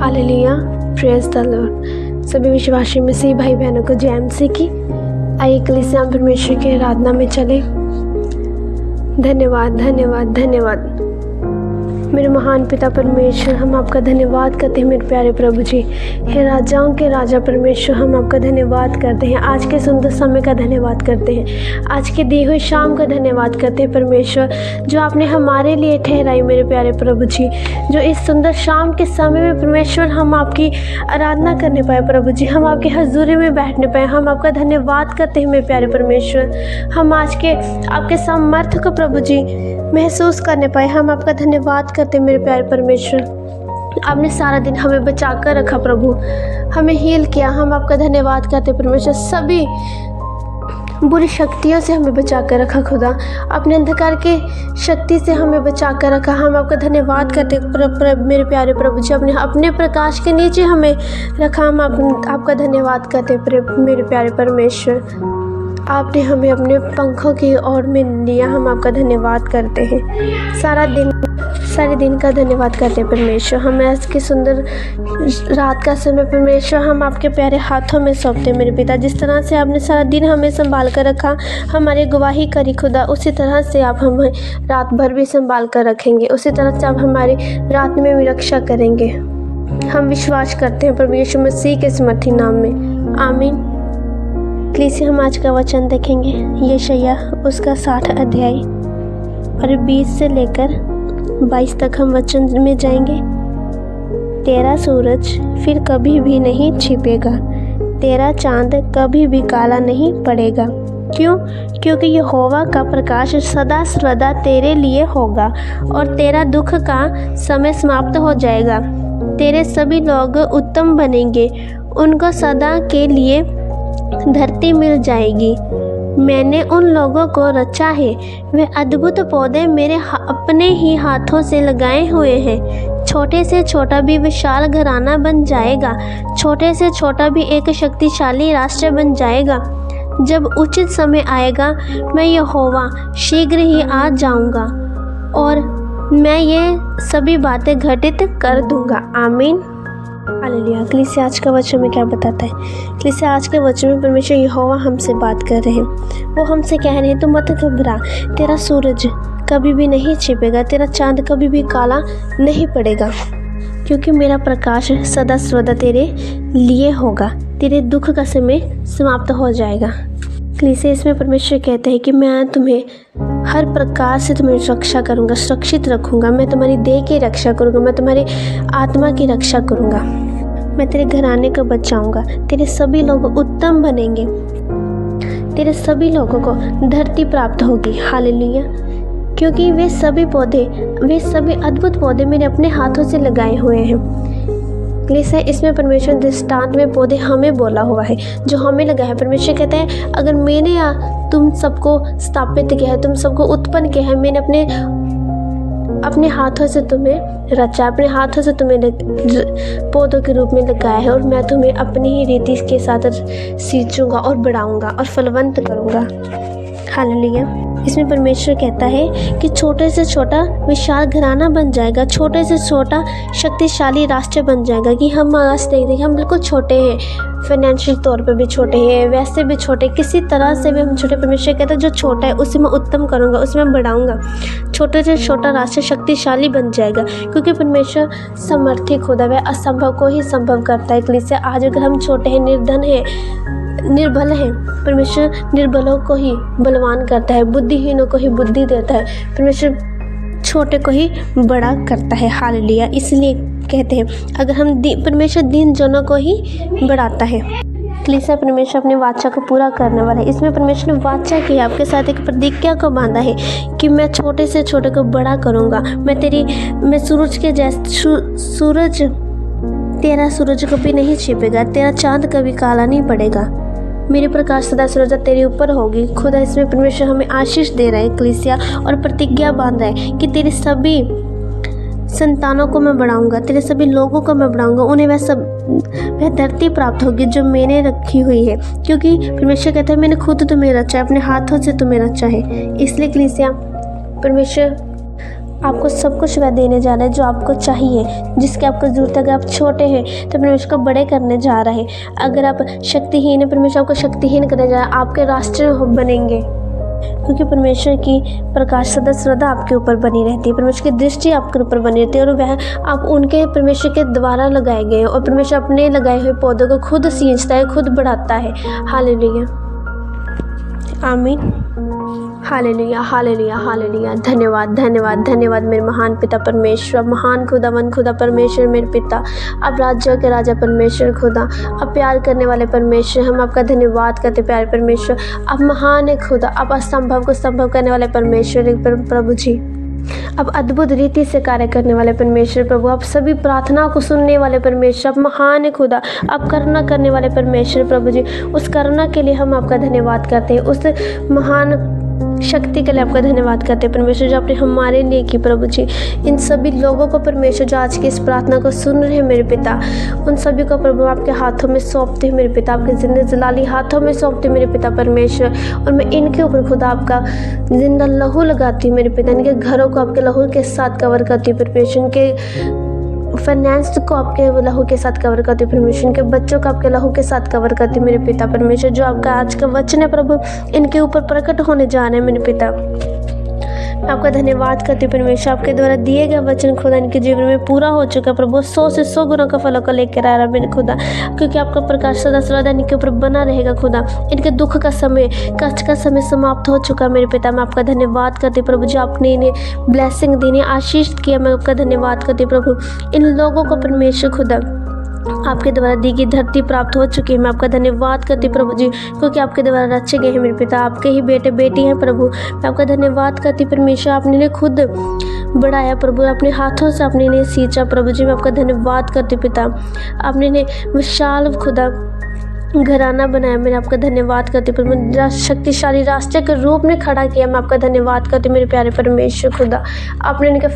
Hallelujah, praise the Lord. सभी विश्वासी मसीह भाई बहनों को जय मसीह की। आइए कलीसिया परमेश्वर की आराधना में चले। धन्यवाद धन्यवाद धन्यवाद मेरे महान पिता परमेश्वर, हम आपका धन्यवाद करते हैं मेरे प्यारे प्रभु जी। हे राजाओं के राजा परमेश्वर, हम आपका धन्यवाद करते हैं। आज के सुंदर समय का धन्यवाद करते हैं, आज के दी हुई शाम का धन्यवाद करते हैं परमेश्वर, जो आपने हमारे लिए ठहराई मेरे प्यारे प्रभु जी। जो इस सुंदर शाम के समय में परमेश्वर हम आपकी आराधना करने पाए प्रभु जी, हम आपके हजूरी में बैठने पाए, हम आपका धन्यवाद करते हैं मेरे प्यारे परमेश्वर। हम आज के आपके सामर्थ्य को प्रभु जी महसूस करने पाए, हम आपका धन्यवाद करते हैं मेरे प्यारे परमेश्वर। आपने सारा दिन हमें बचा कर रखा प्रभु, हमें हील किया, हम आपका धन्यवाद करते हैं परमेश्वर। सभी बुरी शक्तियों से हमें बचा कर रखा खुदा, अपने अंधकार के शक्ति से हमें बचा कर रखा, हम आपका धन्यवाद करते मेरे प्यारे प्रभु जी। अपने प्रकाश के नीचे हमें रखा, हम आपका धन्यवाद करते मेरे प्यारे परमेश्वर। आपने हमें अपने पंखों की ओर में लिया, हम आपका धन्यवाद करते हैं। सारे दिन का धन्यवाद करते हैं परमेश्वर। हमें आज की सुंदर रात का समय परमेश्वर हम आपके प्यारे हाथों में सौंपते हैं मेरे पिता। जिस तरह से आपने सारा दिन हमें संभाल कर रखा, हमारी गवाही करी खुदा, उसी तरह से आप हमें रात भर भी संभाल कर रखेंगे, उसी तरह से आप हमारी रात में भी रक्षा करेंगे। हम विश्वास करते हैं परमेश्वर मसीह के समर्थी नाम में, आमीन। कलीसिया हम आज का वचन देखेंगे, यशायाह उसका 60 अध्याय और 20 से लेकर 22 तक हम वचन में जाएंगे। तेरा सूरज फिर कभी भी नहीं छिपेगा, तेरा चांद कभी भी काला नहीं पड़ेगा। क्यों? क्योंकि यहोवा का प्रकाश सदा सर्वदा तेरे लिए होगा और तेरा दुख का समय समाप्त हो जाएगा। तेरे सभी लोग उत्तम बनेंगे, उनको सदा के लिए धरती मिल जाएगी। मैंने उन लोगों को रचा है, वे अद्भुत पौधे मेरे अपने ही हाथों से लगाए हुए हैं। छोटे से छोटा भी विशाल घराना बन जाएगा, छोटे से छोटा भी एक शक्तिशाली राष्ट्र बन जाएगा। जब उचित समय आएगा, मैं यहोवा शीघ्र ही आ जाऊंगा और मैं ये सभी बातें घटित कर दूंगा, आमीन। हालेलुया। कलीसिया आज का वचन में क्या बताता है? कलीसिया आज के वचन में परमेश्वर यहोवा हमसे बात कर रहे हैं। वो हमसे कह रहे हैं, तू मत घबरा, तेरा सूरज कभी भी नहीं छिपेगा, तेरा चांद कभी भी काला नहीं पड़ेगा, क्योंकि मेरा प्रकाश सदा सर्वदा तेरे लिए होगा। तेरे दुख का समय समाप्त हो जाएगा। कलीसिया इसमें परमेश्वर कहते हैं कि मैं तुम्हें हर प्रकार से तुम्हें रक्षा करूँगा, सुरक्षित रखूँगा, मैं तुम्हारी देह की रक्षा करूँगा, मैं तुम्हारी आत्मा की रक्षा करूँगा, मैं तेरे घराने को बचाऊँगा। तेरे सभी लोग उत्तम बनेंगे, तेरे सभी लोगों को धरती प्राप्त होगी। हालेलुया। क्योंकि वे सभी अद्भुत पौधे मेरे अपने हाथों से लगाए हुए हैं। इसमें परमेश्वर दृष्टांत में पौधे हमें बोला हुआ है, जो हमें लगा है। परमेश्वर कहते हैं, अगर मैंने तुम सबको स्थापित किया है, तुम सबको उत्पन्न किया है, मैंने अपने हाथों से तुम्हें रचा, अपने हाथों से तुम्हें पौधों के रूप में लगाया है, और मैं तुम्हें अपनी ही रीति के साथ सींचूंगा और बढ़ाऊंगा और फलवंत करूंगा। हालेलुया। इसमें परमेश्वर कहता है कि छोटे से छोटा विशाल घराना बन जाएगा, छोटे से छोटा शक्तिशाली राष्ट्र बन जाएगा। कि हम आज देखते हैं हम बिल्कुल छोटे हैं, फाइनेंशियल तौर पे भी छोटे हैं, वैसे भी छोटे, किसी तरह से भी हम छोटे। परमेश्वर कहता है जो छोटा है उसे मैं उत्तम करूँगा, उसे मैं बढ़ाऊँगा। छोटे से छोटा राष्ट्र शक्तिशाली बन जाएगा, क्योंकि परमेश्वर समर्थी खुदा, वह असंभव को ही संभव करता है। कलीसिया आज अगर हम छोटे हैं, निर्धन हैं, निर्बल है, परमेश्वर निर्बलों को ही बलवान करता है, बुद्धिहीनों को ही बुद्धि देता है। परमेश्वर छोटे को ही बड़ा करता है। हालेलुया। इसलिए कहते हैं अगर हम परमेश्वर दीन जनों को ही बढ़ाता है। कलीसिया परमेश्वर अपनी वाचा को पूरा करने वाला है। इसमें परमेश्वर ने वाचा की आपके साथ एक प्रतिज्ञा को बांधा है कि मैं छोटे से छोटे को बड़ा करूँगा। मैं सूरज के जैसे तेरा सूरज कभी नहीं छिपेगा, तेरा चांद कभी काला नहीं पड़ेगा, मेरे प्रकाश सदा सर्वदा तेरे ऊपर होगी। खुदा इसमें परमेश्वर हमें आशीष दे रहा है कलीसिया, और प्रतिज्ञा बांध रहा है कि तेरे सभी संतानों को मैं बढ़ाऊंगा, तेरे सभी लोगों को मैं बढ़ाऊंगा, उन्हें वह धरती प्राप्त होगी जो मैंने रखी हुई है। क्योंकि परमेश्वर कहता है मैंने खुद तुम्हें रचा है, अपने हाथों से तुम्हें रचा है। इसलिए कलीसिया परमेश्वर आपको सब कुछ वह देने जा रहा है जो आपको चाहिए, जिसकी आपको ज़रूरत है। अगर आप छोटे हैं तो परमेश्वर को बड़े करने जा रहे हैं। अगर आप शक्तिहीन हैं, परमेश्वर आपको शक्तिहीन करने जा रहा है। आपके राष्ट्र बनेंगे, क्योंकि परमेश्वर की प्रकाश सदा सर्वदा आपके ऊपर बनी रहती है। परमेश्वर की दृष्टि आपके ऊपर बनी रहती है, और वह आप उनके परमेश्वर के द्वारा लगाए गए, और परमेश्वर अपने लगाए हुए पौधों को खुद सींचता है, खुद बढ़ाता है। हालेलुया, आमीन। Hallelujah, hallelujah, hallelujah. धन्यवाद, धन्यवाद, धन्यवाद मेरे महान पिता परमेश्वर, महान खुदावन खुदा परमेश्वर मेरे पिता, अब राज्यों के राजा परमेश्वर खुदा, अब प्यार करने वाले परमेश्वर, हम आपका धन्यवाद करते प्यारे परमेश्वर। अब महान है खुदा, अब असंभव को संभव करने वाले परमेश्वर प्रभु जी, अब अद्भुत रीति से कार्य करने वाले परमेश्वर प्रभु, अब सभी प्रार्थनाओं को सुनने वाले परमेश्वर, अब महान है खुदा, अब करुणा करने वाले परमेश्वर प्रभु जी। उस करुणा के लिए हम आपका धन्यवाद करते हैं, उस महान शक्ति के लिए आपका धन्यवाद करते हैं परमेश्वर, जो आपने हमारे लिए की प्रभु जी। इन सभी लोगों को परमेश्वर जो आज की इस प्रार्थना को सुन रहे हैं मेरे पिता, उन सभी को प्रभु आपके हाथों में सौंपते हैं मेरे पिता, आपके जिंदा जलाली हाथों में सौंपते मेरे पिता परमेश्वर। और मैं इनके ऊपर खुदा आपका जिंदा लहू लगाती हूँ मेरे पिता, इनके घरों को आपके लहू के साथ कवर करती हूँ परमेश्वर, इनके फाइनेंस को आपके लहू के साथ कवर करती हूँ परमेश्वर, इनके बच्चों को आपके लहू के साथ कवर करती हूँ मेरे पिता परमेश्वर। जो आपका आज का वचन है प्रभु, इनके ऊपर प्रकट होने जा रहे हैं मेरे पिता। मैं आपका धन्यवाद करती हूँ परमेश्वर, आपके द्वारा दिए गए वचन खुदा इनके जीवन में पूरा हो चुका है प्रभु, 100 से 100 गुना का फलों को लेकर आ रहा है मेरे खुदा, क्योंकि आपका प्रकाश सदा सर्वदा इनके ऊपर बना रहेगा खुदा। इनके दुख का समय, कष्ट का समय समाप्त हो चुका है मेरे पिता। मैं आपका धन्यवाद करती हूँ प्रभु, जो आपने इन्हें ब्लेसिंग दी, आशीष किया, मैं आपका धन्यवाद करती हूँ प्रभु। इन लोगों को परमेश्वर खुदा आपके द्वारा दी गई धरती प्राप्त हो चुकी है। मैं आपका धन्यवाद करती हूँ प्रभु जी, क्योंकि आपके द्वारा रचे गए हैं मेरे पिता, आपके ही बेटे बेटी हैं प्रभु। मैं आपका धन्यवाद करती परमेश्वर, आपने इन्हें खुद बढ़ाया प्रभु, अपने हाथों से आपने इन्हें सींचा प्रभु जी। मैं आपका धन्यवाद करती पिता, आपने इन्हें विशाल खुदा घराना बनाया। मैं आपका धन्यवाद करती हूँ, शक्तिशाली राष्ट्र के रूप में खड़ा किया। मैं आपका धन्यवाद करती हूँ मेरे प्यारे परमेश्वर खुदा, आपने इनके